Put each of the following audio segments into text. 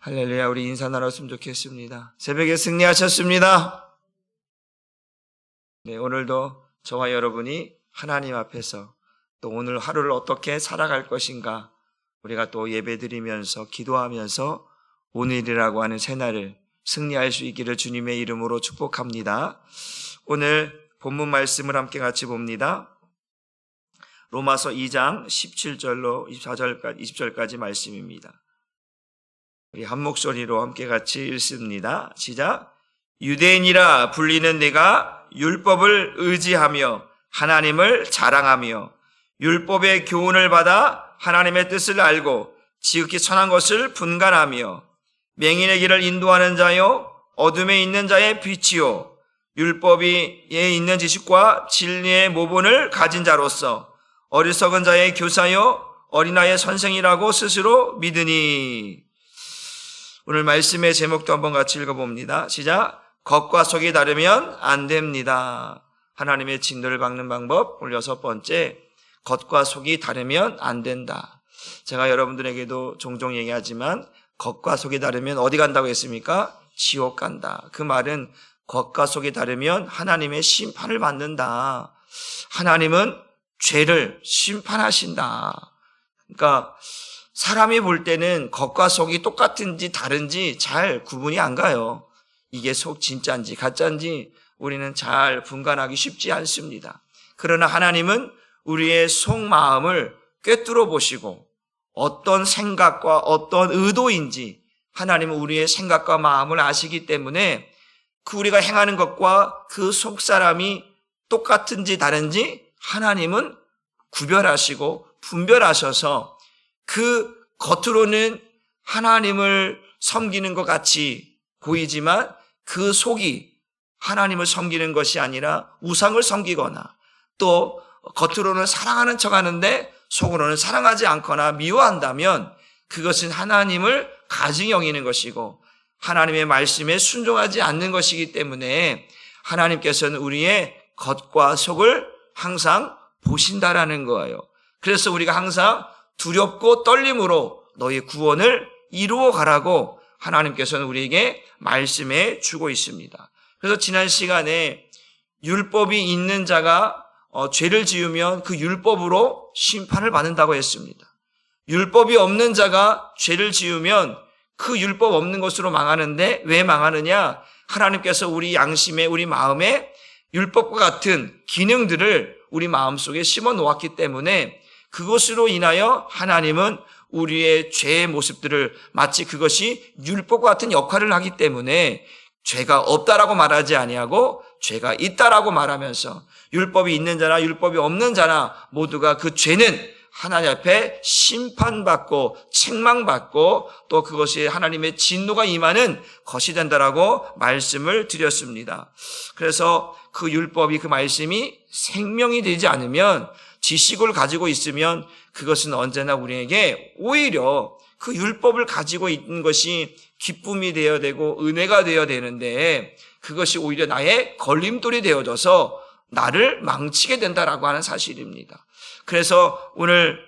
할렐루야. 우리 인사 나눴으면 좋겠습니다. 새벽에 승리하셨습니다. 네, 오늘도 저와 여러분이 하나님 앞에서 또 오늘 하루를 어떻게 살아갈 것인가, 우리가 또 예배드리면서 기도하면서 오늘이라고 하는 새날을 승리할 수 있기를 주님의 이름으로 축복합니다. 오늘 본문 말씀을 함께 같이 봅니다. 로마서 2장 17절로 24절까지 20절까지 말씀입니다. 우리 한 목소리로 함께 같이 읽습니다. 시작. 유대인이라 불리는 네가 율법을 의지하며 하나님을 자랑하며 율법의 교훈을 받아 하나님의 뜻을 알고 지극히 선한 것을 분간하며 맹인의 길을 인도하는 자요 어둠에 있는 자의 빛이요 율법에 있는 지식과 진리의 모본을 가진 자로서 어리석은 자의 교사요 어린아이의 선생이라고 스스로 믿으니. 오늘 말씀의 제목도 한번 같이 읽어봅니다. 시작. 겉과 속이 다르면 안 됩니다. 하나님의 진노를 막는 방법. 오늘 6번째, 겉과 속이 다르면 안 된다. 제가 여러분들에게도 종종 얘기하지만 겉과 속이 다르면 어디 간다고 했습니까? 지옥 간다. 그 말은 겉과 속이 다르면 하나님의 심판을 받는다. 하나님은 죄를 심판하신다. 그러니까 사람이 볼 때는 겉과 속이 똑같은지 다른지 잘 구분이 안 가요. 이게 속 진짜인지 가짜인지 우리는 잘 분간하기 쉽지 않습니다. 그러나 하나님은 우리의 속마음을 꿰뚫어 보시고 어떤 생각과 어떤 의도인지 하나님은 우리의 생각과 마음을 아시기 때문에 그 우리가 행하는 것과 그 속사람이 똑같은지 다른지 하나님은 구별하시고 분별하셔서 그 겉으로는 하나님을 섬기는 것 같이 보이지만 그 속이 하나님을 섬기는 것이 아니라 우상을 섬기거나 또 겉으로는 사랑하는 척하는데 속으로는 사랑하지 않거나 미워한다면 그것은 하나님을 가증히 여기는 것이고 하나님의 말씀에 순종하지 않는 것이기 때문에 하나님께서는 우리의 겉과 속을 항상 보신다라는 거예요. 그래서 우리가 항상 두렵고 떨림으로 너의 구원을 이루어 가라고 하나님께서는 우리에게 말씀해 주고 있습니다. 그래서 지난 시간에 율법이 있는 자가 죄를 지으면 그 율법으로 심판을 받는다고 했습니다. 율법이 없는 자가 죄를 지으면 그 율법 없는 것으로 망하는데 왜 망하느냐? 하나님께서 우리 양심에 우리 마음에 율법과 같은 기능들을 우리 마음속에 심어 놓았기 때문에 그것으로 인하여 하나님은 우리의 죄의 모습들을 마치 그것이 율법과 같은 역할을 하기 때문에 죄가 없다라고 말하지 아니하고 죄가 있다라고 말하면서 율법이 있는 자나 율법이 없는 자나 모두가 그 죄는 하나님 앞에 심판받고 책망받고 또 그것이 하나님의 진노가 임하는 것이 된다라고 말씀을 드렸습니다. 그래서 그 율법이 그 말씀이 생명이 되지 않으면 지식을 가지고 있으면 그것은 언제나 우리에게 오히려 그 율법을 가지고 있는 것이 기쁨이 되어야 되고 은혜가 되어야 되는데 그것이 오히려 나의 걸림돌이 되어져서 나를 망치게 된다라고 하는 사실입니다. 그래서 오늘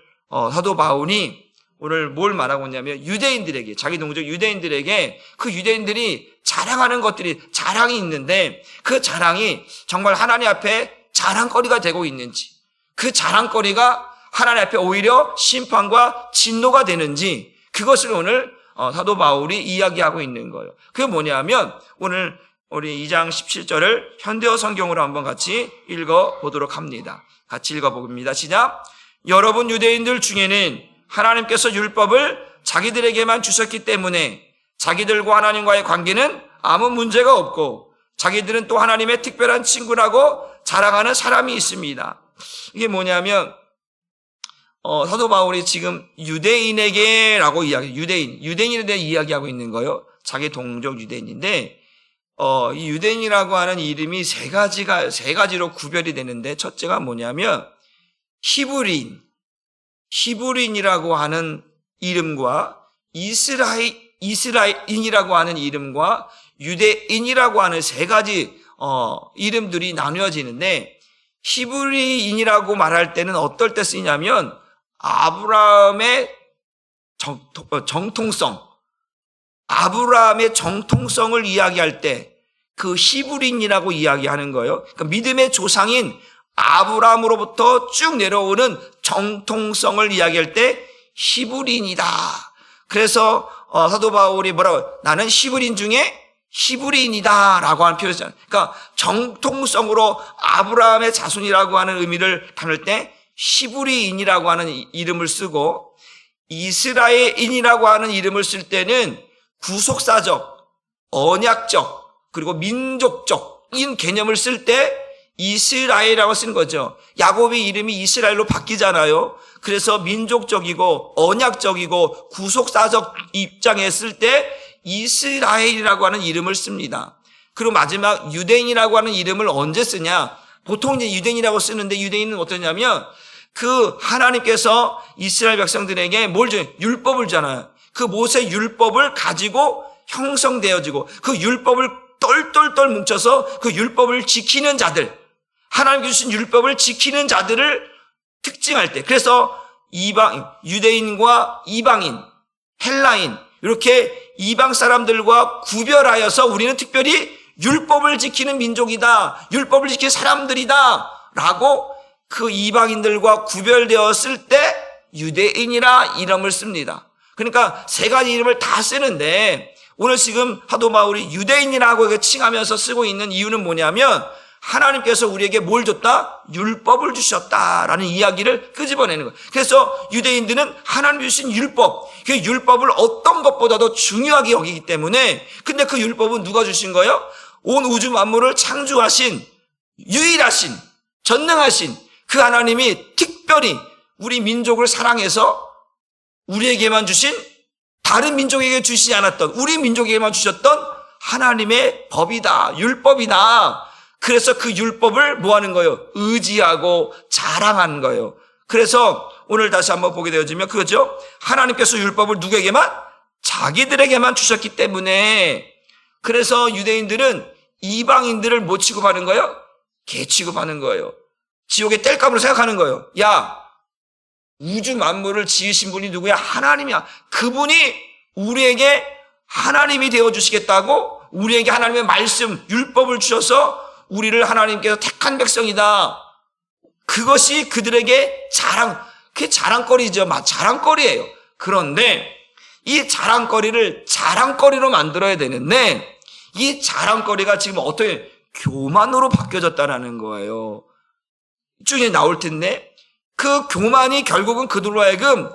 사도 바울이 오늘 뭘 말하고 있냐면 유대인들에게 자기 동족 유대인들에게 그 유대인들이 자랑하는 것들이 자랑이 있는데 그 자랑이 정말 하나님 앞에 자랑거리가 되고 있는지 그 자랑거리가 하나님 앞에 오히려 심판과 진노가 되는지 그것을 오늘 사도 바울이 이야기하고 있는 거예요. 그게 뭐냐면 오늘 우리 2장 17절을 현대어 성경으로 한번 같이 읽어보도록 합니다. 같이 읽어봅니다. 시작. 여러분 유대인들 중에는 하나님께서 율법을 자기들에게만 주셨기 때문에 자기들과 하나님과의 관계는 아무 문제가 없고 자기들은 또 하나님의 특별한 친구라고 자랑하는 사람이 있습니다. 이게 뭐냐면 사도 바울이 지금 유대인에게라고 유대인에 대해 이야기하고 있는 거예요. 자기 동족 유대인인데 이 유대인이라고 하는 이름이 세 가지로 구별이 되는데 첫째가 뭐냐면 히브리인이라고 하는 이름과 이스라엘인이라고 하는 이름과 유대인이라고 하는 세 가지 이름들이 나누어지는데 히브리인이라고 말할 때는 어떨 때 쓰이냐면 아브라함의 정통성, 아브라함의 정통성을 이야기할 때 그 히브리인이라고 이야기하는 거예요. 그러니까 믿음의 조상인 아브라함으로부터 쭉 내려오는 정통성을 이야기할 때 히브리인이다. 그래서 사도 바울이 뭐라고, 나는 히브리인 중에 히브리인이다 라고 하는 표현이잖아요. 그러니까 정통성으로 아브라함의 자손이라고 하는 의미를 담을 때 히브리인이라고 하는 이름을 쓰고, 이스라엘인이라고 하는 이름을 쓸 때는 구속사적, 언약적, 그리고 민족적인 개념을 쓸 때 이스라엘이라고 쓰는 거죠. 야곱의 이름이 이스라엘로 바뀌잖아요. 그래서 민족적이고 언약적이고 구속사적 입장에 쓸 때 이스라엘이라고 하는 이름을 씁니다. 그리고 마지막 유대인이라고 하는 이름을 언제 쓰냐? 보통 이제 유대인이라고 쓰는데, 유대인은 어떠냐면 그 하나님께서 이스라엘 백성들에게 뭘 줘요? 율법을 주잖아요. 그 모세 율법을 가지고 형성되어지고 그 율법을 똘똘똘 뭉쳐서 그 율법을 지키는 자들, 하나님께 주신 율법을 지키는 자들을 특징할 때, 그래서 유대인과 이방인, 헬라인, 이렇게 이방 사람들과 구별하여서 우리는 특별히 율법을 지키는 민족이다, 율법을 지키는 사람들이다 라고 그 이방인들과 구별되었을 때 유대인이라 이름을 씁니다. 그러니까 세 가지 이름을 다 쓰는데, 오늘 지금 사도 바울이 유대인이라고 칭하면서 쓰고 있는 이유는 뭐냐면, 하나님께서 우리에게 뭘 줬다? 율법을 주셨다라는 이야기를 끄집어내는 거예요. 그래서 유대인들은 하나님 주신 율법, 그 율법을 어떤 것보다도 중요하게 여기기 때문에, 근데 그 율법은 누가 주신 거예요? 온 우주 만물을 창조하신, 유일하신, 전능하신 그 하나님이 특별히 우리 민족을 사랑해서 우리에게만 주신, 다른 민족에게 주시지 않았던, 우리 민족에게만 주셨던 하나님의 법이다, 율법이다. 그래서 그 율법을 뭐 하는 거예요? 의지하고 자랑하는 거예요. 그래서 오늘 다시 한번 보게 되어지면 그거죠. 하나님께서 율법을 누구에게만? 자기들에게만 주셨기 때문에, 그래서 유대인들은 이방인들을 뭐 취급하는 거예요? 개 취급하는 거예요. 지옥의 땔감으로 생각하는 거예요. 야, 우주 만물을 지으신 분이 누구야? 하나님이야. 그분이 우리에게 하나님이 되어주시겠다고, 우리에게 하나님의 말씀, 율법을 주셔서 우리를 하나님께서 택한 백성이다. 그것이 그들에게 그게 자랑거리죠. 자랑거리예요. 그런데 이 자랑거리를 자랑거리로 만들어야 되는데, 이 자랑거리가 지금 어떻게 교만으로 바뀌어졌다는 거예요. 쭉 나올 텐데, 그 교만이 결국은 그들로 하여금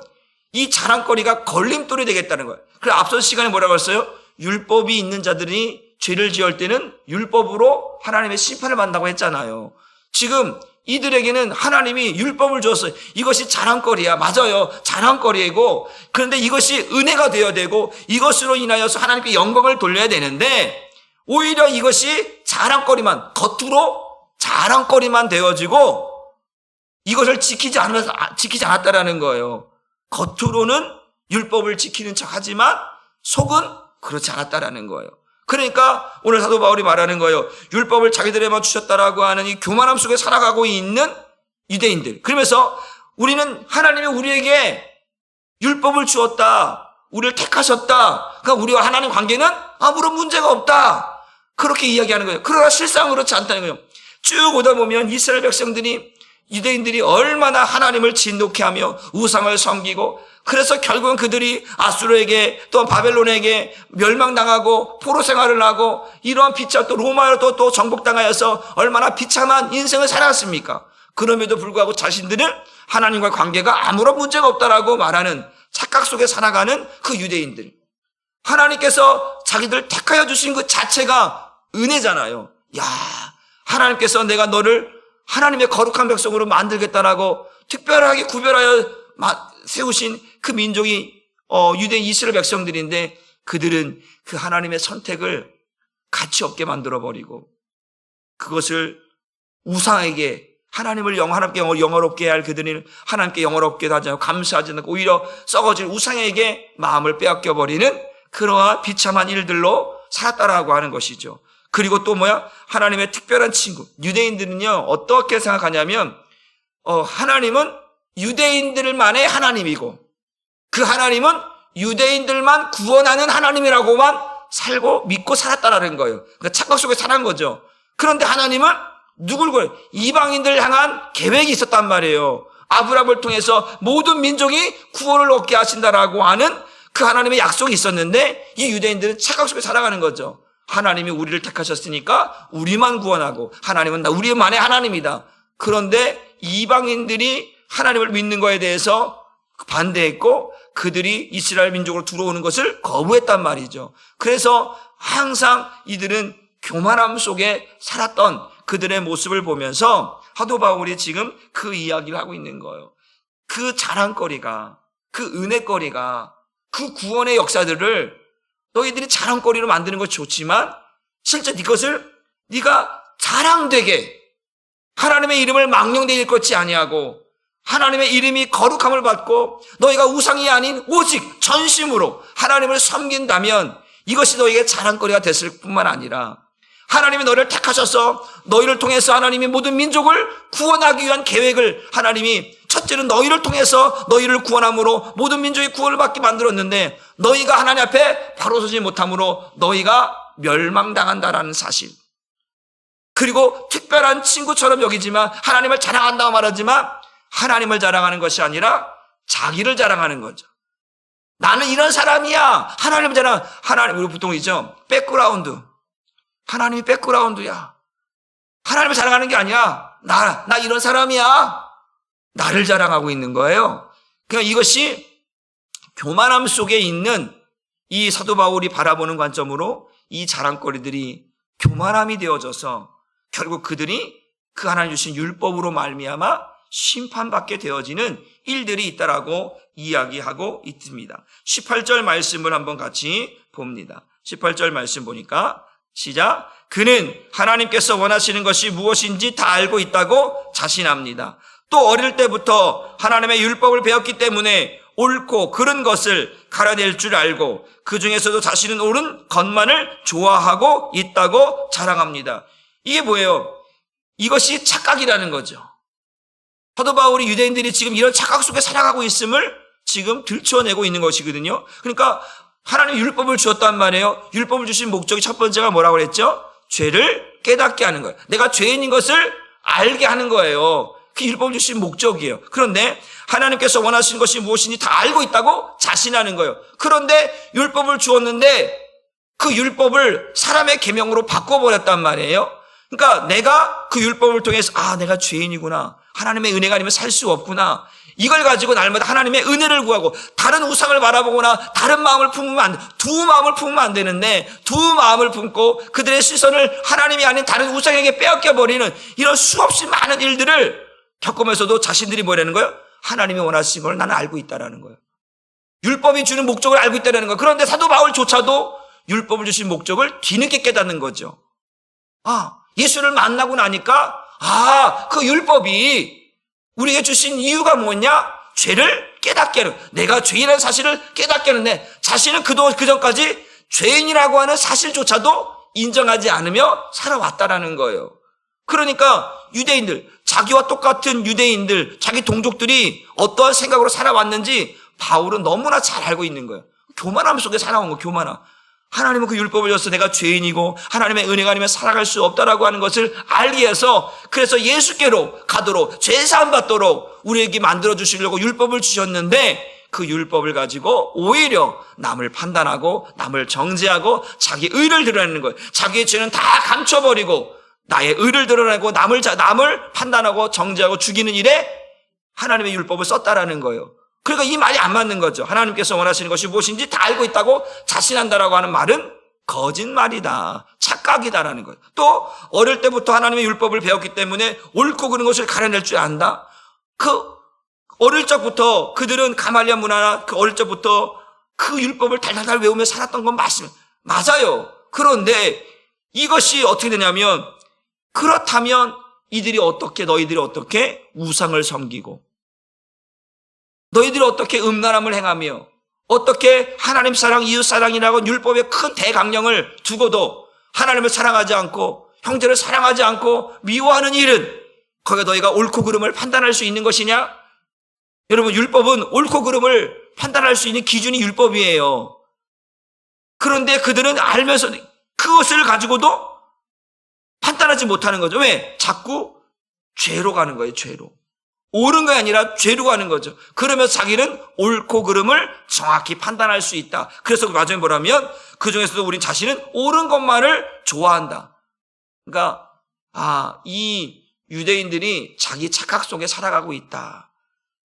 이 자랑거리가 걸림돌이 되겠다는 거예요. 그래서 앞선 시간에 뭐라고 했어요? 율법이 있는 자들이 죄를 지을 때는 율법으로 하나님의 심판을 받는다고 했잖아요. 지금 이들에게는 하나님이 율법을 줬어요. 이것이 자랑거리야. 맞아요. 자랑거리이고, 그런데 이것이 은혜가 되어야 되고, 이것으로 인하여서 하나님께 영광을 돌려야 되는데, 오히려 이것이 자랑거리만, 겉으로 자랑거리만 되어지고, 이것을 지키지 않았다라는 거예요. 겉으로는 율법을 지키는 척 하지만 속은 그렇지 않았다라는 거예요. 그러니까 오늘 사도 바울이 말하는 거예요. 율법을 자기들에게만 주셨다라고 하는 이 교만함 속에 살아가고 있는 유대인들. 그러면서 우리는 하나님이 우리에게 율법을 주었다, 우리를 택하셨다, 그러니까 우리와 하나님 관계는 아무런 문제가 없다, 그렇게 이야기하는 거예요. 그러나 실상은 그렇지 않다는 거예요. 쭉 오다 보면 이스라엘 백성들이, 유대인들이 얼마나 하나님을 진노케 하며 우상을 섬기고, 그래서 결국은 그들이 아수르에게 또 바벨론에게 멸망당하고 포로 생활을 하고, 이러한 비참, 또 로마로 또 정복당하여서 얼마나 비참한 인생을 살았습니까? 그럼에도 불구하고 자신들은 하나님과 관계가 아무런 문제가 없다라고 말하는 착각 속에 살아가는 그 유대인들. 하나님께서 자기들 택하여 주신 그 자체가 은혜잖아요. 야, 하나님께서 내가 너를 하나님의 거룩한 백성으로 만들겠다라고 특별하게 구별하여 세우신 그 민족이 유대인 이스라엘 백성들인데, 그들은 그 하나님의 선택을 가치 없게 만들어버리고, 그것을 우상에게, 하나님께 영어롭게 할 그들은 하나님께 영어롭게도 하지 않고 감사하지 않고 오히려 썩어질 우상에게 마음을 빼앗겨버리는 그러한 비참한 일들로 살았다라고 하는 것이죠. 그리고 또 하나님의 특별한 친구. 유대인들은요, 어떻게 생각하냐면, 하나님은 유대인들만의 하나님이고, 그 하나님은 유대인들만 구원하는 하나님이라고만 살고 믿고 살았다라는 거예요. 그러니까 착각 속에 살은 거죠. 그런데 하나님은 누굴 구해? 이방인들을 향한 계획이 있었단 말이에요. 아브라함을 통해서 모든 민족이 구원을 얻게 하신다라고 하는 그 하나님의 약속이 있었는데 이 유대인들은 착각 속에 살아가는 거죠. 하나님이 우리를 택하셨으니까 우리만 구원하고 하나님은 우리만의 하나님이다. 그런데 이방인들이 하나님을 믿는 거에 대해서 반대했고 그들이 이스라엘 민족으로 들어오는 것을 거부했단 말이죠. 그래서 항상 이들은 교만함 속에 살았던 그들의 모습을 보면서 사도 바울이 지금 그 이야기를 하고 있는 거예요. 그 자랑거리가, 그 은혜거리가, 그 구원의 역사들을 너희들이 자랑거리로 만드는 건 좋지만 실제 이것을 네가 자랑되게 하나님의 이름을 망령되게 일컫지 아니하고 하나님의 이름이 거룩함을 받고 너희가 우상이 아닌 오직 전심으로 하나님을 섬긴다면 이것이 너희에게 자랑거리가 됐을 뿐만 아니라 하나님이 너를 택하셔서 너희를 통해서 하나님이 모든 민족을 구원하기 위한 계획을 하나님이 첫째는 너희를 통해서 너희를 구원함으로 모든 민족이 구원을 받게 만들었는데 너희가 하나님 앞에 바로 서지 못함으로 너희가 멸망당한다라는 사실. 그리고 특별한 친구처럼 여기지만 하나님을 자랑한다고 말하지만 하나님을 자랑하는 것이 아니라 자기를 자랑하는 거죠. 나는 이런 사람이야. 하나님을 하나님, 우리 보통 있죠. 백그라운드. 하나님이 백그라운드야. 하나님을 자랑하는 게 아니야. 나 이런 사람이야. 나를 자랑하고 있는 거예요. 그러니까 이것이 교만함 속에 있는 이 사도 바울이 바라보는 관점으로 이 자랑거리들이 교만함이 되어져서 결국 그들이 그 하나님 주신 율법으로 말미암아 심판받게 되어지는 일들이 있다라고 이야기하고 있습니다. 18절 말씀을 한번 같이 봅니다. 18절 말씀 보니까 시작. 그는 하나님께서 원하시는 것이 무엇인지 다 알고 있다고 자신합니다. 또 어릴 때부터 하나님의 율법을 배웠기 때문에 옳고 그른 것을 가려낼 줄 알고 그 중에서도 자신은 옳은 것만을 좋아하고 있다고 자랑합니다. 이게 뭐예요? 이것이 착각이라는 거죠. 사도 바울이 유대인들이 지금 이런 착각 속에 살아가고 있음을 지금 들춰내고 있는 것이거든요. 그러니까 하나님 율법을 주었단 말이에요. 율법을 주신 목적이 첫 번째가 뭐라고 그랬죠? 죄를 깨닫게 하는 거예요. 내가 죄인인 것을 알게 하는 거예요. 그 율법을 주신 목적이에요. 그런데 하나님께서 원하시는 것이 무엇인지 다 알고 있다고 자신하는 거예요. 그런데 율법을 주었는데 그 율법을 사람의 계명으로 바꿔버렸단 말이에요. 그러니까 내가 그 율법을 통해서 내가 죄인이구나. 하나님의 은혜가 아니면 살 수 없구나. 이걸 가지고 날마다 하나님의 은혜를 구하고 다른 우상을 바라보거나 다른 마음을 품으면 안 돼. 두 마음을 품으면 안 되는데 두 마음을 품고 그들의 시선을 하나님이 아닌 다른 우상에게 빼앗겨버리는 이런 수없이 많은 일들을 겪으면서도 자신들이 뭐라는 거예요? 하나님이 원하시는 걸 나는 알고 있다라는 거예요. 율법이 주는 목적을 알고 있다라는 거예요. 그런데 사도 바울조차도 율법을 주신 목적을 뒤늦게 깨닫는 거죠. 예수를 만나고 나니까 그 율법이 우리에게 주신 이유가 뭐냐? 죄를 깨닫게 하는, 내가 죄인이라는 사실을 깨닫게 하는데 자신은 그전까지 죄인이라고 하는 사실조차도 인정하지 않으며 살아왔다라는 거예요. 그러니까 유대인들, 자기와 똑같은 유대인들, 자기 동족들이 어떠한 생각으로 살아왔는지 바울은 너무나 잘 알고 있는 거예요. 교만함 속에 살아온 거, 교만함. 하나님은 그 율법을 줘서 내가 죄인이고 하나님의 은혜가 아니면 살아갈 수 없다라고 하는 것을 알기 위해서 그래서 예수께로 가도록 죄사함 받도록 우리에게 만들어주시려고 율법을 주셨는데 그 율법을 가지고 오히려 남을 판단하고 남을 정죄하고 자기 의를 드러내는 거예요. 자기의 죄는 다 감춰버리고 나의 의를 드러내고 남을 판단하고 정죄하고 죽이는 일에 하나님의 율법을 썼다라는 거예요. 그러니까 이 말이 안 맞는 거죠. 하나님께서 원하시는 것이 무엇인지 다 알고 있다고 자신한다라고 하는 말은 거짓말이다. 착각이다라는 거예요. 또 어릴 때부터 하나님의 율법을 배웠기 때문에 옳고 그른 것을 가려낼 줄 안다. 그 어릴 적부터 그들은 가말리아 문화나 그 어릴 적부터 그 율법을 달달달 외우며 살았던 건 맞아요. 그런데 이것이 어떻게 되냐면 그렇다면 너희들이 어떻게 우상을 섬기고 너희들이 어떻게 음란함을 행하며 어떻게 하나님 사랑, 이웃 사랑이라고 율법의 큰 대강령을 두고도 하나님을 사랑하지 않고 형제를 사랑하지 않고 미워하는 일은 거기에 너희가 옳고 그름을 판단할 수 있는 것이냐? 여러분 율법은 옳고 그름을 판단할 수 있는 기준이 율법이에요. 그런데 그들은 알면서 그것을 가지고도 판단하지 못하는 거죠. 왜? 자꾸 죄로 가는 거예요. 죄로. 옳은 게 아니라 죄로 가는 거죠. 그러면서 자기는 옳고 그름을 정확히 판단할 수 있다. 그래서 그 과정에 뭐라면 그 중에서도 우리 자신은 옳은 것만을 좋아한다. 그러니까 이 유대인들이 자기 착각 속에 살아가고 있다.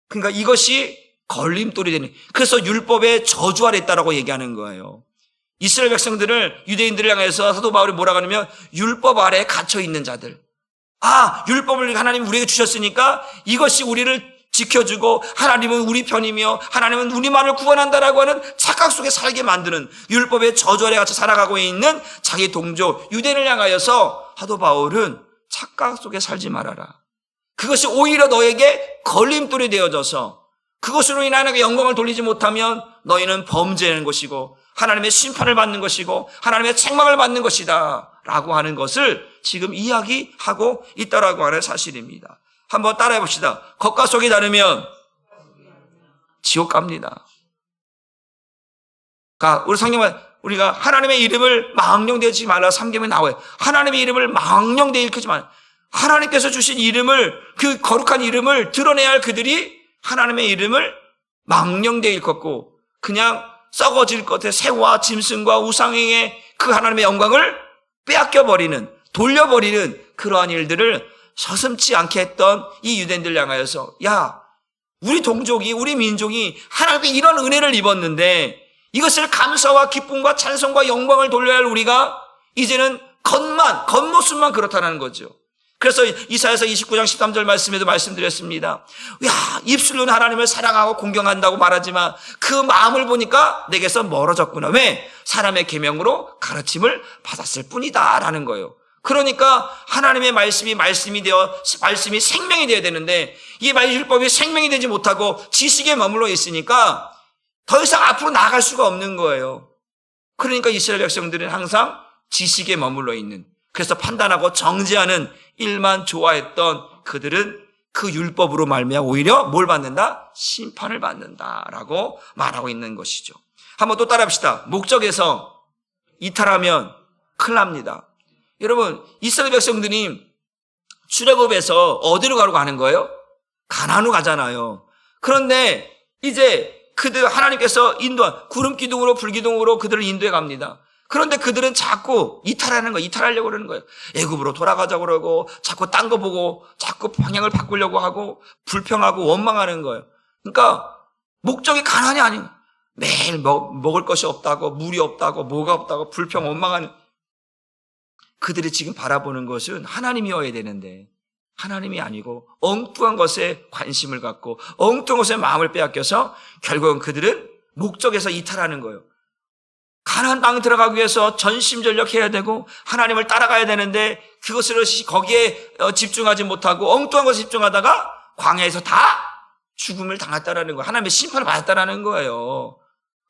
그러니까 이것이 걸림돌이 되는, 그래서 율법의 저주 아래 있다라고 얘기하는 거예요. 이스라엘 백성들을, 유대인들을 향해서 사도 바울이 뭐라고 하냐면 율법 아래에 갇혀 있는 자들. 율법을 하나님 우리에게 주셨으니까 이것이 우리를 지켜주고 하나님은 우리 편이며 하나님은 우리만을 구원한다라고 하는 착각 속에 살게 만드는, 율법의 저주 아래 갇혀 살아가고 있는 자기 동족 유대인을 향하여서 사도 바울은 착각 속에 살지 말아라. 그것이 오히려 너에게 걸림돌이 되어져서 그것으로 인해 하나님께 영광을 돌리지 못하면 너희는 범죄하는 것이고 하나님의 심판을 받는 것이고 하나님의 책망을 받는 것이다 라고 하는 것을 지금 이야기하고 있다라고 하는 사실입니다. 한번 따라해 봅시다. 겉과 속이 다르면 지옥 갑니다. 우리 성경은 우리가 하나님의 이름을 망령되지 말라 3계명에 나와요. 하나님의 이름을 망령되이 일컫지 말라. 하나님께서 주신 이름을, 그 거룩한 이름을 드러내야 할 그들이 하나님의 이름을 망령되이 일컫고 그냥 썩어질 것에 새와 짐승과 우상행의 그 하나님의 영광을 빼앗겨버리는, 돌려버리는 그러한 일들을 서슴지 않게 했던 이 유대인들 향하여서 우리 동족이, 우리 민족이 하나님께 이런 은혜를 입었는데 이것을 감사와 기쁨과 찬송과 영광을 돌려야 할 우리가 이제는 겉모습만 그렇다는 거죠. 그래서 이사야서 29장 13절 말씀에도 말씀드렸습니다. 입술로는 하나님을 사랑하고 공경한다고 말하지만 그 마음을 보니까 내게서 멀어졌구나. 왜? 사람의 계명으로 가르침을 받았을 뿐이다 라는 거예요. 그러니까 하나님의 말씀이 생명이 되어야 되는데 이 율법이 생명이 되지 못하고 지식에 머물러 있으니까 더 이상 앞으로 나아갈 수가 없는 거예요. 그러니까 이스라엘 백성들은 항상 지식에 머물러 있는, 그래서 판단하고 정죄하는 일만 좋아했던 그들은 그 율법으로 말미암아 오히려 뭘 받는다? 심판을 받는다라고 말하고 있는 것이죠. 한번 또 따라합시다. 목적에서 이탈하면 큰일 납니다. 여러분, 이스라엘 백성들이 출애굽에서 어디로 가는 거예요? 가나안으로 가잖아요. 그런데 이제 그들 하나님께서 인도한 구름 기둥으로 불 기둥으로 그들을 인도해 갑니다. 그런데 그들은 자꾸 이탈하려고 그러는 거예요. 애굽으로 돌아가자고 그러고 자꾸 딴 거 보고 자꾸 방향을 바꾸려고 하고 불평하고 원망하는 거예요. 그러니까 목적이 가나안이 아닌, 매일 먹을 것이 없다고, 물이 없다고, 뭐가 없다고 불평 원망하는, 그들이 지금 바라보는 것은 하나님이어야 되는데 하나님이 아니고 엉뚱한 것에 관심을 갖고 엉뚱한 것에 마음을 빼앗겨서 결국은 그들은 목적에서 이탈하는 거예요. 가나안 땅 들어가기 위해서 전심전력해야 되고 하나님을 따라가야 되는데 그것을 거기에 집중하지 못하고 엉뚱한 것에 집중하다가 광야에서 다 죽음을 당했다라는 거예요. 하나님의 심판을 받았다라는 거예요.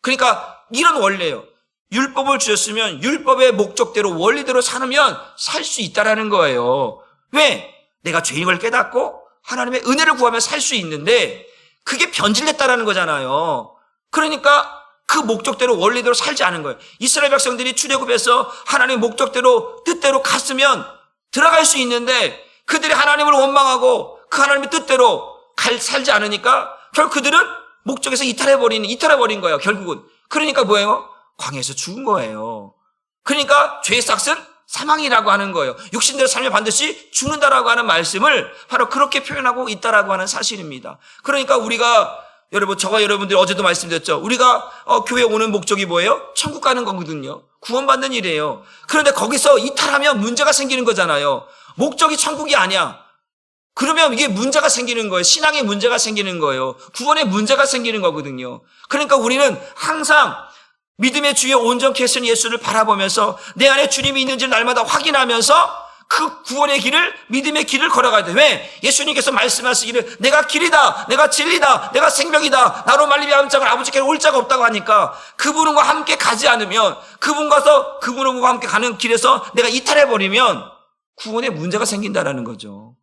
그러니까 이런 원리예요. 율법을 주셨으면 율법의 목적대로 원리대로 살면 살 수 있다라는 거예요. 왜? 내가 죄인 걸 깨닫고 하나님의 은혜를 구하며 살 수 있는데 그게 변질됐다라는 거잖아요. 그러니까 그 목적대로 원리대로 살지 않은 거예요. 이스라엘 백성들이 출애굽해서 하나님의 목적대로 뜻대로 갔으면 들어갈 수 있는데 그들이 하나님을 원망하고 그 하나님의 뜻대로 살지 않으니까 결국 그들은 목적에서 이탈해버린 거예요. 결국은. 그러니까 뭐예요? 광야에서 죽은 거예요. 그러니까 죄의 삭은 사망이라고 하는 거예요. 육신대로 살면 반드시 죽는다라고 하는 말씀을 바로 그렇게 표현하고 있다라고 하는 사실입니다. 그러니까 우리가 저와 여러분들이 어제도 말씀드렸죠. 우리가 교회에 오는 목적이 뭐예요? 천국 가는 거거든요. 구원받는 일이에요. 그런데 거기서 이탈하면 문제가 생기는 거잖아요. 목적이 천국이 아니야. 그러면 이게 문제가 생기는 거예요. 신앙에 문제가 생기는 거예요. 구원에 문제가 생기는 거거든요. 그러니까 우리는 항상 믿음의 주에 온전케 하신 예수를 바라보면서 내 안에 주님이 있는지를 날마다 확인하면서 그 구원의 길을, 믿음의 길을 걸어가야 돼. 왜? 예수님께서 말씀하시기를 내가 길이다, 내가 진리다, 내가 생명이다, 나로 말미암아 아버지께로 올 자가 없다고 하니까 그분과 함께 가지 않으면 그분과 함께 가는 길에서 내가 이탈해버리면 구원에 문제가 생긴다라는 거죠.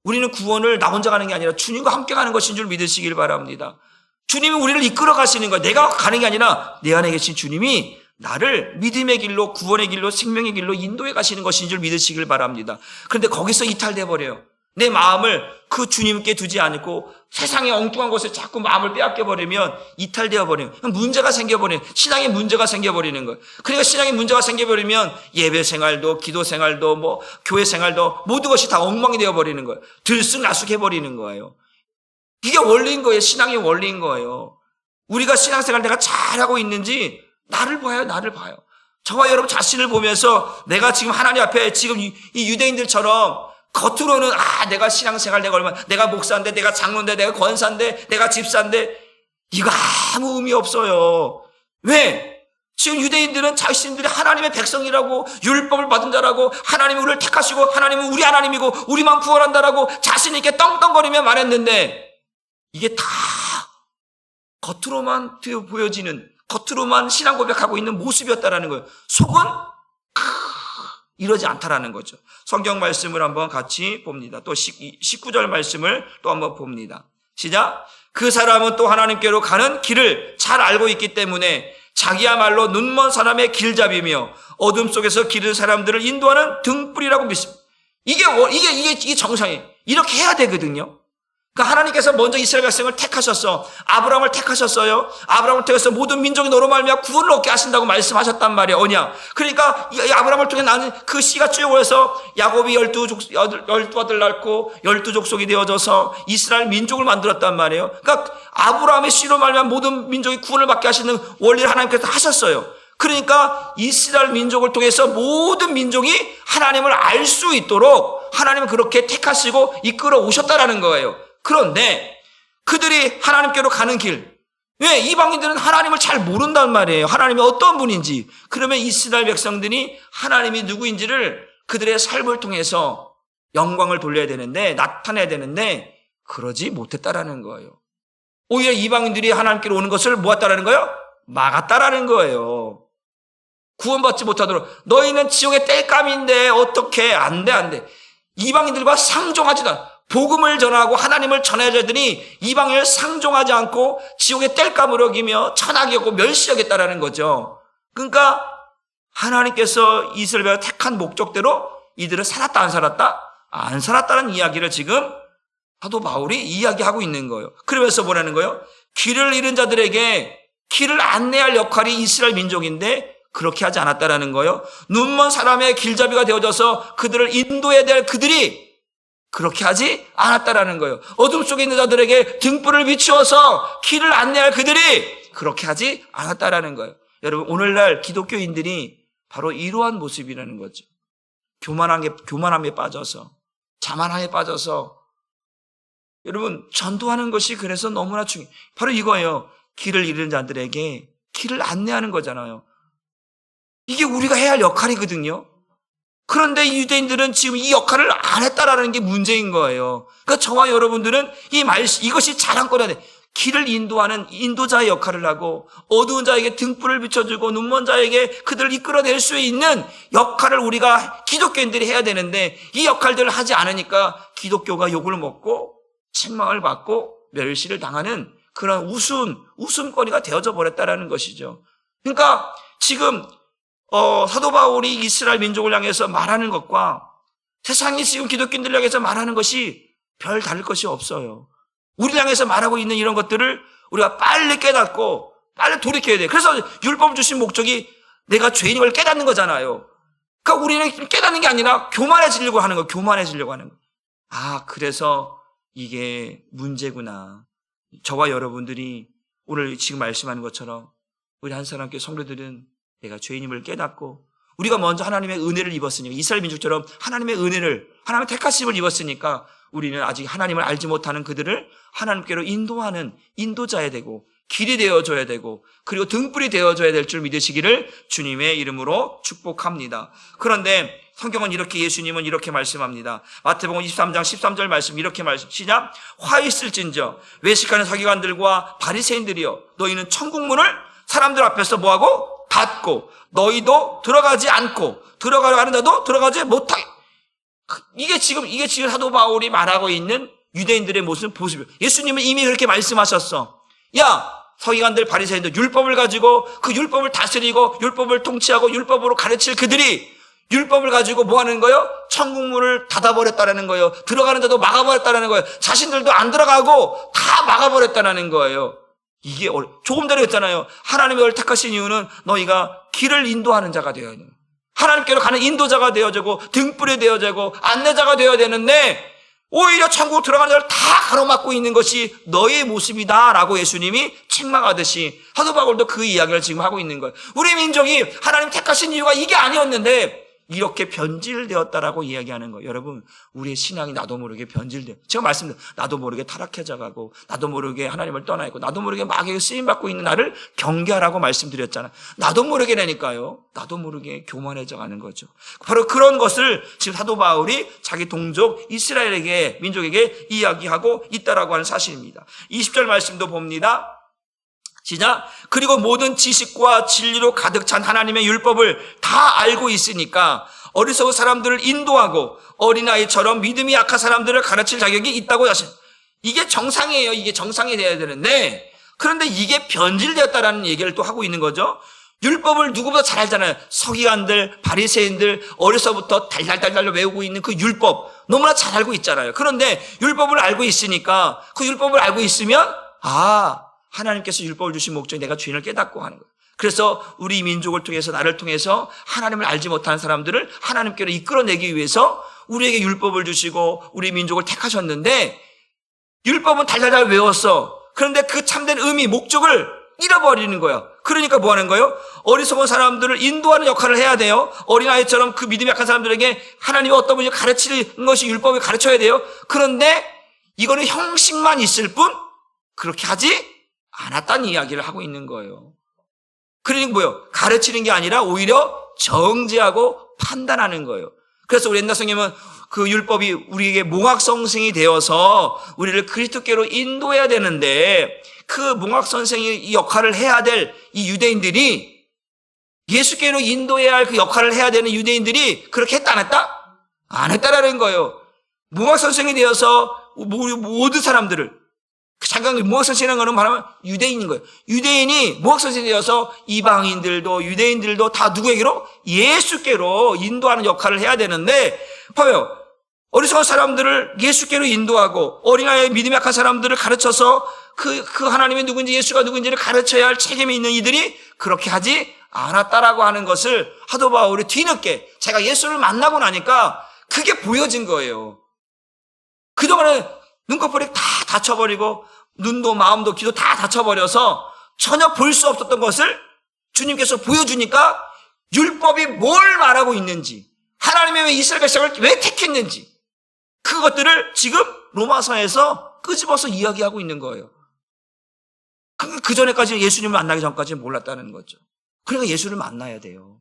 우리는 구원을 나 혼자 가는 게 아니라 주님과 함께 가는 것인 줄 믿으시길 바랍니다. 주님이 우리를 이끌어 가시는 거예요. 내가 가는 게 아니라 내 안에 계신 주님이 나를 믿음의 길로, 구원의 길로, 생명의 길로 인도해 가시는 것인 줄 믿으시길 바랍니다. 그런데 거기서 이탈돼 버려요. 내 마음을 그 주님께 두지 않고 세상의 엉뚱한 곳에 자꾸 마음을 빼앗겨 버리면 이탈되어 버려요. 문제가 생겨버리는, 신앙에 문제가 생겨버리는 거예요. 그러니까 신앙에 문제가 생겨버리면 예배 생활도, 기도 생활도, 교회 생활도 모든 것이 다 엉망이 되어버리는 거예요. 들쑥날쑥해버리는 거예요. 이게 원리인 거예요. 신앙의 원리인 거예요. 우리가 신앙생활 내가 잘하고 있는지 나를 봐요. 저와 여러분 자신을 보면서 내가 지금 하나님 앞에 지금 이 유대인들처럼 겉으로는 내가 신앙생활 내가 목사인데, 내가 장로인데, 내가 권사인데, 내가 집사인데 이거 아무 의미 없어요. 왜? 지금 유대인들은 자신들이 하나님의 백성이라고, 율법을 받은 자라고, 하나님이 우리를 택하시고 하나님은 우리 하나님이고 우리만 구원한다라고 자신 있게 떵떵거리며 말했는데 이게 다 겉으로만 보여지는, 겉으로만 신앙 고백하고 있는 모습이었다라는 거예요. 속은 이러지 않다라는 거죠. 성경 말씀을 한번 같이 봅니다. 또 19절 말씀을 또 한번 봅니다. 시작. 그 사람은 또 하나님께로 가는 길을 잘 알고 있기 때문에 자기야말로 눈먼 사람의 길잡이며 어둠 속에서 기른 사람들을 인도하는 등불이라고 믿습니다. 이게 정상이에요. 이렇게 해야 되거든요. 그러니까 하나님께서 먼저 이스라엘 백성을 택하셨어. 아브라함을 택하셨어요. 아브라함을 택해서 모든 민족이 너로 말미암아 구원을 얻게 하신다고 말씀하셨단 말이에요. 언약. 그러니까 이 아브라함을 통해 나는 그 씨가 쭉 오면서 야곱이 12 아들 낳고 12족속이 되어져서 이스라엘 민족을 만들었단 말이에요. 그러니까 아브라함의 씨로 말미암아 모든 민족이 구원을 받게 하시는 원리를 하나님께서 하셨어요. 그러니까 이스라엘 민족을 통해서 모든 민족이 하나님을 알 수 있도록 하나님은 그렇게 택하시고 이끌어 오셨다라는 거예요. 그런데 그들이 하나님께로 가는 길, 왜? 이방인들은 하나님을 잘 모른단 말이에요. 하나님이 어떤 분인지. 그러면 이스라엘 백성들이 하나님이 누구인지를 그들의 삶을 통해서 영광을 돌려야 되는데, 나타내야 되는데 그러지 못했다라는 거예요. 오히려 이방인들이 하나님께로 오는 것을 모았다라는 거예요? 막았다라는 거예요. 구원받지 못하도록. 너희는 지옥의 땔감인데 어떻게? 안 돼. 이방인들과 상종하지도 않아. 복음을 전하고 하나님을 전해야 되더니 이방인을 상종하지 않고 지옥의 땔감으로 여기며 천하게 여기고 멸시하겠다라는 거죠. 그러니까 하나님께서 이스라엘을 택한 목적대로 이들은 살았다 안 살았다? 안 살았다는 이야기를 지금 사도 바울이 이야기하고 있는 거예요. 그러면서 뭐라는 거예요? 길을 잃은 자들에게 길을 안내할 역할이 이스라엘 민족인데 그렇게 하지 않았다라는 거예요. 눈먼 사람의 길잡이가 되어져서 그들을 인도해야 될 그들이 그렇게 하지 않았다라는 거예요. 어둠 속에 있는 자들에게 등불을 비추어서 길을 안내할 그들이 그렇게 하지 않았다라는 거예요. 여러분, 오늘날 기독교인들이 바로 이러한 모습이라는 거죠. 교만함에 빠져서, 자만함에 빠져서, 여러분, 전도하는 것이 그래서 너무나 중요해요. 바로 이거예요. 길을 잃은 자들에게 길을 안내하는 거잖아요. 이게 우리가 해야 할 역할이거든요. 그런데 이 유대인들은 지금 이 역할을 안 했다라는 게 문제인 거예요. 그러니까 저와 여러분들은 이것이 자랑거려야 돼. 길을 인도하는 인도자의 역할을 하고 어두운 자에게 등불을 비춰주고 눈먼 자에게 그들을 이끌어낼 수 있는 역할을 우리가 기독교인들이 해야 되는데 이 역할들을 하지 않으니까 기독교가 욕을 먹고 책망을 받고 멸시를 당하는 그런 웃음거리가 되어져 버렸다라는 것이죠. 그러니까 지금 사도 바울이 이스라엘 민족을 향해서 말하는 것과 세상이 지금 기독교인들 향해서 말하는 것이 별 다를 것이 없어요. 우리를 향해서 말하고 있는 이런 것들을 우리가 빨리 깨닫고 빨리 돌이켜야 돼요. 그래서 율법을 주신 목적이 내가 죄인임을 깨닫는 거잖아요. 그러니까 우리는 깨닫는 게 아니라 교만해지려고 하는 거예요. 교만해지려고 하는 거예요. 그래서 이게 문제구나. 저와 여러분들이 오늘 지금 말씀하는 것처럼 우리 한 사람께 성도들은 내가 죄인임을 깨닫고 우리가 먼저 하나님의 은혜를 입었으니까 이스라엘 민족처럼 하나님의 은혜를 하나님의 택하심을 입었으니까 우리는 아직 하나님을 알지 못하는 그들을 하나님께로 인도하는 인도자야 되고 길이 되어줘야 되고 그리고 등불이 되어줘야 될 줄 믿으시기를 주님의 이름으로 축복합니다. 그런데 성경은 예수님은 이렇게 말씀합니다. 마태복음 23장 13절 말씀 이렇게 시작. 화 있을진저 외식하는 서기관들과 바리새인들이여 너희는 천국문을 사람들 앞에서 뭐하고? 닫고 너희도 들어가지 않고 들어가려 하는 자도 들어가지 못하게. 이게 지금 사도 바울이 말하고 있는 유대인들의 모습이에요. 예수님은 이미 그렇게 말씀하셨어. 야, 서기관들 바리새인들 율법을 가지고 그 율법을 다스리고 율법을 통치하고 율법으로 가르칠 그들이 율법을 가지고 뭐 하는 거예요? 천국문을 닫아버렸다는 거예요. 들어가는 데도 막아버렸다는 거예요. 자신들도 안 들어가고 다 막아버렸다는 거예요. 이게 조금 전에 했잖아요. 하나님의 널 택하신 이유는 너희가 길을 인도하는 자가 되어야 돼요. 하나님께로 가는 인도자가 되어지고 등불이 되어지고 안내자가 되어야 되는데 오히려 천국 들어가는 자를 다 가로막고 있는 것이 너의 모습이다라고 예수님이 책망하듯이 사도 바울도 그 이야기를 지금 하고 있는 거예요. 우리 민족이 하나님 택하신 이유가 이게 아니었는데 이렇게 변질되었다라고 이야기하는 거예요. 여러분, 우리의 신앙이 나도 모르게 변질돼요. 제가 말씀드린 나도 모르게 타락해져 가고 나도 모르게 하나님을 떠나 있고 나도 모르게 마귀에게 쓰임받고 있는 나를 경계하라고 말씀드렸잖아요. 나도 모르게라니까요. 나도 모르게 교만해져 가는 거죠. 바로 그런 것을 지금 사도 바울이 자기 동족 이스라엘에게 민족에게 이야기하고 있다라고 하는 사실입니다. 20절 말씀도 봅니다. 시작. 그리고 모든 지식과 진리로 가득 찬 하나님의 율법을 다 알고 있으니까 어리석은 사람들을 인도하고 어린아이처럼 믿음이 약한 사람들을 가르칠 자격이 있다고 하신. 이게 정상이에요. 이게 정상이 돼야 되는데 그런데 이게 변질되었다라는 얘기를 또 하고 있는 거죠. 율법을 누구보다 잘 알잖아요. 서기관들, 바리새인들 어려서부터 달달달달 외우고 있는 그 율법 너무나 잘 알고 있잖아요. 그런데 율법을 알고 있으니까 그 율법을 알고 있으면 하나님께서 율법을 주신 목적이 내가 죄인을 깨닫고 하는 거예요. 그래서 우리 민족을 통해서 나를 통해서 하나님을 알지 못하는 사람들을 하나님께로 이끌어내기 위해서 우리에게 율법을 주시고 우리 민족을 택하셨는데 율법은 달달달 외웠어. 그런데 그 참된 의미, 목적을 잃어버리는 거예요. 그러니까 뭐 하는 거예요? 어리석은 사람들을 인도하는 역할을 해야 돼요. 어린아이처럼 그 믿음이 약한 사람들에게 하나님이 어떤 분이 가르치는 것이 율법을 가르쳐야 돼요. 그런데 이거는 형식만 있을 뿐 그렇게 하지 않았다는 이야기를 하고 있는 거예요. 그러니까 뭐예요? 가르치는 게 아니라 오히려 정죄하고 판단하는 거예요. 그래서 우리 옛날 성경은 그 율법이 우리에게 몽학선생이 되어서 우리를 그리스도께로 인도해야 되는데 그 몽학선생의 역할을 해야 될 이 유대인들이 예수께로 인도해야 할 그 역할을 해야 되는 유대인들이 그렇게 했다 안 했다? 안 했다라는 거예요. 몽학선생이 되어서 모든 사람들을 잠깐 몽학선생이라는 거는 말하면 유대인인 거예요. 유대인이 몽학선생이 되어서 이방인들도 유대인들도 다 누구에게로? 예수께로 인도하는 역할을 해야 되는데 봐요. 어리석은 사람들을 예수께로 인도하고 어린아이의 믿음이 약한 사람들을 가르쳐서 그 하나님이 누군지 예수가 누군지를 가르쳐야 할 책임이 있는 이들이 그렇게 하지 않았다라고 하는 것을 사도 바울이 뒤늦게 제가 예수를 만나고 나니까 그게 보여진 거예요. 그동안은 눈꺼풀이 다 닫혀버리고 눈도 마음도 귀도 다 닫혀버려서 전혀 볼 수 없었던 것을 주님께서 보여주니까 율법이 뭘 말하고 있는지 하나님이 왜 이스라엘 백성을 왜 택했는지 그것들을 지금 로마서에서 끄집어서 이야기하고 있는 거예요. 그 전에까지 예수님을 만나기 전까지는 몰랐다는 거죠. 그러니까 예수를 만나야 돼요.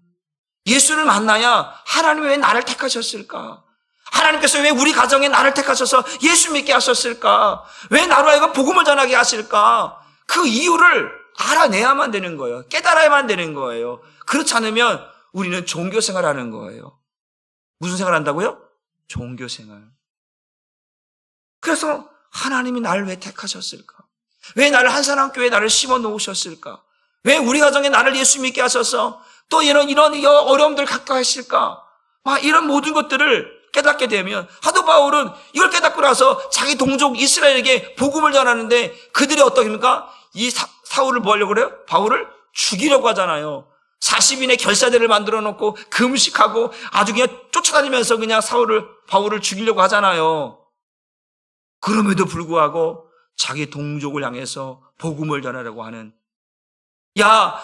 예수를 만나야 하나님이 왜 나를 택하셨을까? 하나님께서 왜 우리 가정에 나를 택하셔서 예수 믿게 하셨을까? 왜 나로 하여금 복음을 전하게 하실까? 그 이유를 알아내야만 되는 거예요. 깨달아야만 되는 거예요. 그렇지 않으면 우리는 종교생활 하는 거예요. 무슨 생활 한다고요? 종교생활. 그래서 하나님이 나를 왜 택하셨을까? 왜 나를 한사람교회에 나를 심어 놓으셨을까? 왜 우리 가정에 나를 예수 믿게 하셔서 또 이런 어려움들 갖게 하실까? 막 이런 모든 것들을 깨닫게 되면 사도 바울은 이걸 깨닫고 나서 자기 동족 이스라엘에게 복음을 전하는데 그들이 어떻습니까? 이 사울을 뭐 하려고 그래요? 바울을 죽이려고 하잖아요. 40인의 결사대를 만들어 놓고 금식하고 아주 그냥 쫓아다니면서 그냥 바울을 죽이려고 하잖아요. 그럼에도 불구하고 자기 동족을 향해서 복음을 전하려고 하는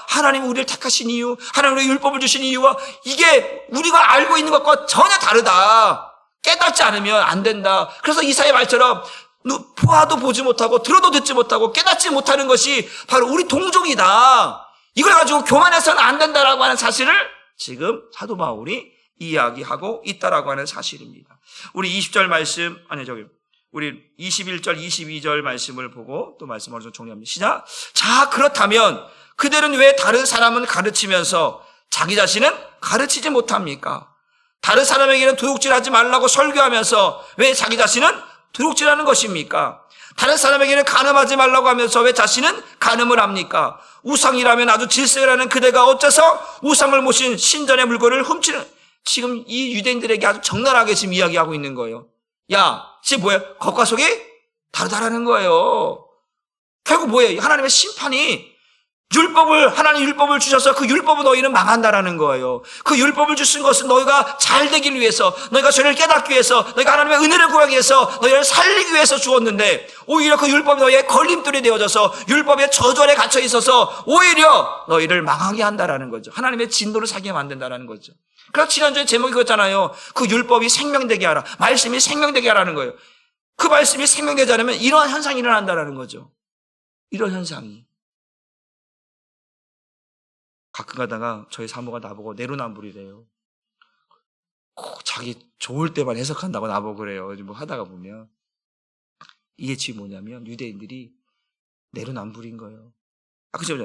하나님이 우리를 택하신 이유, 하나님의 율법을 주신 이유와 이게 우리가 알고 있는 것과 전혀 다르다. 깨닫지 않으면 안 된다. 그래서 이사야 말처럼 보아도 보지 못하고 들어도 듣지 못하고 깨닫지 못하는 것이 바로 우리 동족이다. 이걸 가지고 교만해서는 안 된다라고 하는 사실을 지금 사도 바울이 이야기하고 있다라고 하는 사실입니다. 우리 20절 말씀, 우리 21절, 22절 말씀을 보고 또 말씀 어느 정도 정리합니다. 시작. 자, 그렇다면 그들은 왜 다른 사람은 가르치면서 자기 자신은 가르치지 못합니까? 다른 사람에게는 도둑질하지 말라고 설교하면서 왜 자기 자신은 도둑질하는 것입니까? 다른 사람에게는 간음하지 말라고 하면서 왜 자신은 간음을 합니까? 우상이라면 아주 질색을 그대가 어째서 우상을 모신 신전의 물건을 훔치는, 지금 이 유대인들에게 아주 적나라하게 지금 이야기하고 있는 거예요. 야, 지금 뭐예요? 겉과 속이 다르다라는 거예요. 결국 뭐예요? 하나님의 심판이, 하나님 율법을 주셔서 그 율법을 너희는 망한다라는 거예요. 그 율법을 주신 것은 너희가 잘 되기 위해서, 너희가 죄를 깨닫기 위해서, 너희가 하나님의 은혜를 구하기 위해서, 너희를 살리기 위해서 주었는데, 오히려 그 율법이 너희의 걸림돌이 되어져서 율법의 저절에 갇혀 있어서 오히려 너희를 망하게 한다라는 거죠. 하나님의 진노를 사게 만든다라는 거죠. 그래서 지난주에 제목이 그렇잖아요. 그 율법이 생명되게 하라. 말씀이 생명되게 하라는 거예요. 그 말씀이 생명되지 않으면 이러한 현상이 일어난다라는 거죠. 이런 현상이. 가끔 가다가 저희 사모가 나보고 내로남불이래요. 자기 좋을 때만 해석한다고 나보고 그래요. 뭐 하다가 보면. 이게 지금 뭐냐면 유대인들이 내로남불인 거예요. 그죠?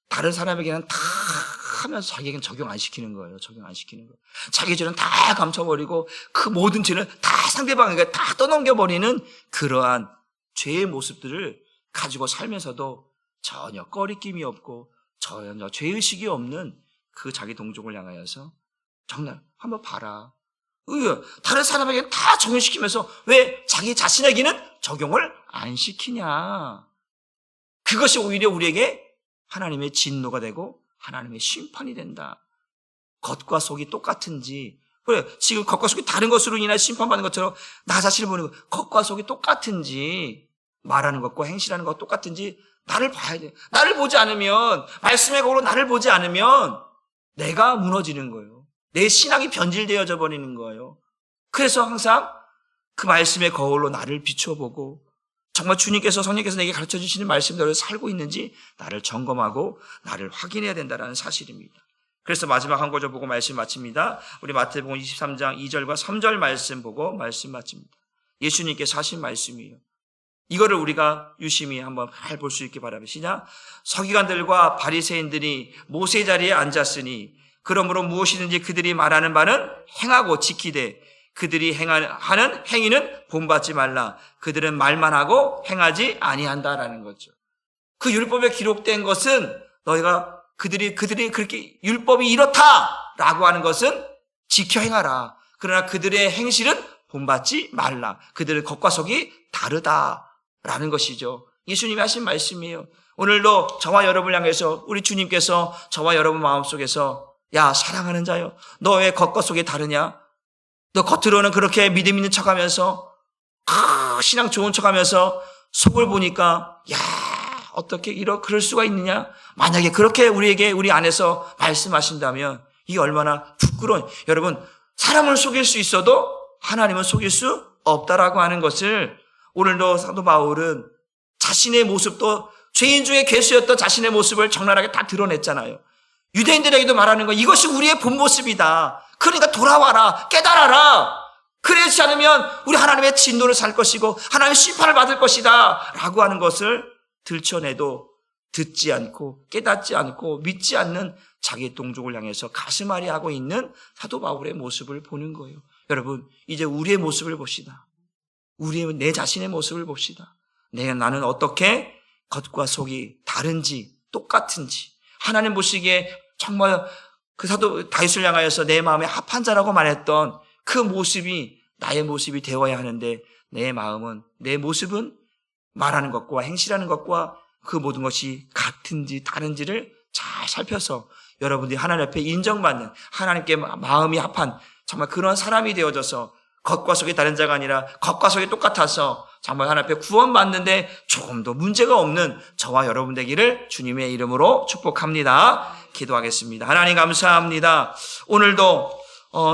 다른 사람에게는 다 하면서 자기에게는 적용 안 시키는 거예요. 적용 안 시키는 거예요. 자기 죄는 다 감춰버리고 그 모든 죄는 다 상대방에게 다 떠넘겨버리는 그러한 죄의 모습들을 가지고 살면서도 전혀 꺼리낌이 없고 전혀 죄의식이 없는 그 자기 동족을 향하여서 정말 한번 봐라. 다른 사람에게 다 적용시키면서 왜 자기 자신에게는 적용을 안 시키냐. 그것이 오히려 우리에게 하나님의 진노가 되고 하나님의 심판이 된다. 겉과 속이 똑같은지, 그래, 지금 겉과 속이 다른 것으로 인해 심판받는 것처럼 나 자신을 보는 것, 겉과 속이 똑같은지, 말하는 것과 행실하는 것과 똑같은지 나를 봐야 돼. 나를 보지 않으면, 말씀의 거울로 나를 보지 않으면 내가 무너지는 거예요. 내 신앙이 변질되어져 버리는 거예요. 그래서 항상 그 말씀의 거울로 나를 비춰보고 정말 주님께서, 성령께서 내게 가르쳐 주시는 말씀대로 살고 있는지 나를 점검하고 나를 확인해야 된다는 사실입니다. 그래서 마지막 한 구절 보고 말씀 마칩니다. 우리 마태복음 23장 2절과 3절 말씀 보고 말씀 마칩니다. 예수님께서 하신 말씀이에요. 이거를 우리가 유심히 한번 잘 볼 수 있게 바랍니다. 시작. 서기관들과 바리새인들이 모세 자리에 앉았으니 그러므로 무엇이든지 그들이 말하는 바는 행하고 지키되 그들이 하는 행위는 본받지 말라. 그들은 말만 하고 행하지 아니한다라는 거죠. 그 율법에 기록된 것은 너희가 그들이 그렇게 율법이 이렇다라고 하는 것은 지켜 행하라. 그러나 그들의 행실은 본받지 말라. 그들의 겉과 속이 다르다라는 것이죠. 예수님이 하신 말씀이에요. 오늘도 저와 여러분을 향해서 우리 주님께서 저와 여러분 마음속에서 야, 사랑하는 자요, 너 왜 겉과 속이 다르냐? 너 겉으로는 그렇게 믿음 있는 척하면서 신앙 좋은 척하면서 속을 보니까 야, 어떻게 그럴 수가 있느냐? 만약에 그렇게 우리 안에서 말씀하신다면 이게 얼마나 부끄러운. 여러분, 사람을 속일 수 있어도 하나님은 속일 수 없다라고 하는 것을 오늘도 사도 바울은 자신의 모습도 죄인 중에 괴수였던 자신의 모습을 적나라하게 다 드러냈잖아요. 유대인들에게도 말하는 거, 이것이 우리의 본 모습이다. 그러니까 돌아와라, 깨달아라. 그렇지 않으면 우리 하나님의 진노를 살 것이고 하나님의 심판을 받을 것이다 라고 하는 것을 들춰내도 듣지 않고 깨닫지 않고 믿지 않는 자기 동족을 향해서 가슴앓이 하고 있는 사도 바울의 모습을 보는 거예요. 여러분, 이제 우리의 모습을 봅시다. 내 자신의 모습을 봅시다. 나는 어떻게 겉과 속이 다른지 똑같은지, 하나님 보시기에 정말 그 사도 다윗을 향하여서 내 마음에 합한 자라고 말했던 그 모습이 나의 모습이 되어야 하는데 내 모습은 말하는 것과 행실하는 것과 그 모든 것이 같은지 다른지를 잘 살펴서 여러분들이 하나님 앞에 인정받는, 하나님께 마음이 합한 정말 그런 사람이 되어져서 겉과 속이 다른 자가 아니라 겉과 속이 똑같아서 정말 하나님 앞에 구원받는데 조금도 문제가 없는 저와 여러분 되기를 주님의 이름으로 축복합니다. 기도하겠습니다. 하나님 감사합니다. 오늘도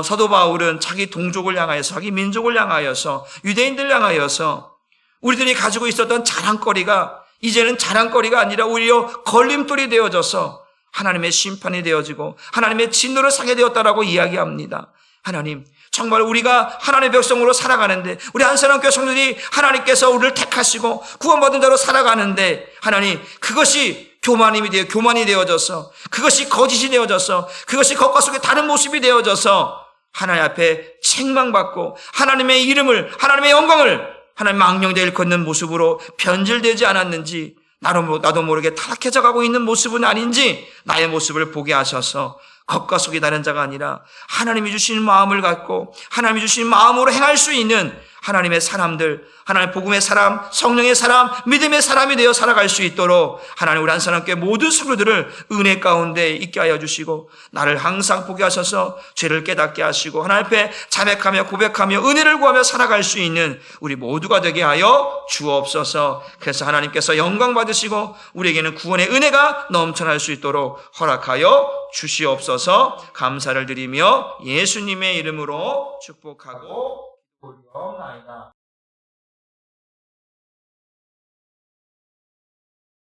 사도 바울은 자기 동족을 향하여서, 자기 민족을 향하여서, 유대인들 향하여서 우리들이 가지고 있었던 자랑거리가 이제는 자랑거리가 아니라 오히려 걸림돌이 되어져서 하나님의 심판이 되어지고 하나님의 진노를 사게 되었다라고 이야기합니다. 하나님, 정말 우리가 하나님의 백성으로 살아가는데, 우리 한사람교회 성도들이 하나님께서 우리를 택하시고 구원받은 자로 살아가는데, 하나님, 그것이 교만이 되어져서, 그것이 거짓이 되어져서, 그것이 겉과 속에 다른 모습이 되어져서 하나님 앞에 책망받고 하나님의 이름을, 하나님의 영광을 하나님 망령되이 걷는 모습으로 변질되지 않았는지, 나도 모르게 타락해져 가고 있는 모습은 아닌지 나의 모습을 보게 하셔서 겉과 속이 다른 자가 아니라 하나님이 주신 마음을 갖고 하나님이 주신 마음으로 행할 수 있는 하나님의 사람들, 하나님 복음의 사람, 성령의 사람, 믿음의 사람이 되어 살아갈 수 있도록 하나님 우리 한 사람께 모든 성도들을 은혜 가운데 있게 하여 주시고, 나를 항상 보게 하셔서 죄를 깨닫게 하시고 하나님 앞에 자백하며 고백하며 은혜를 구하며 살아갈 수 있는 우리 모두가 되게 하여 주옵소서. 그래서 하나님께서 영광 받으시고 우리에게는 구원의 은혜가 넘쳐날 수 있도록 허락하여 주시옵소서. 감사를 드리며 예수님의 이름으로 축복하고 올려옵나이다.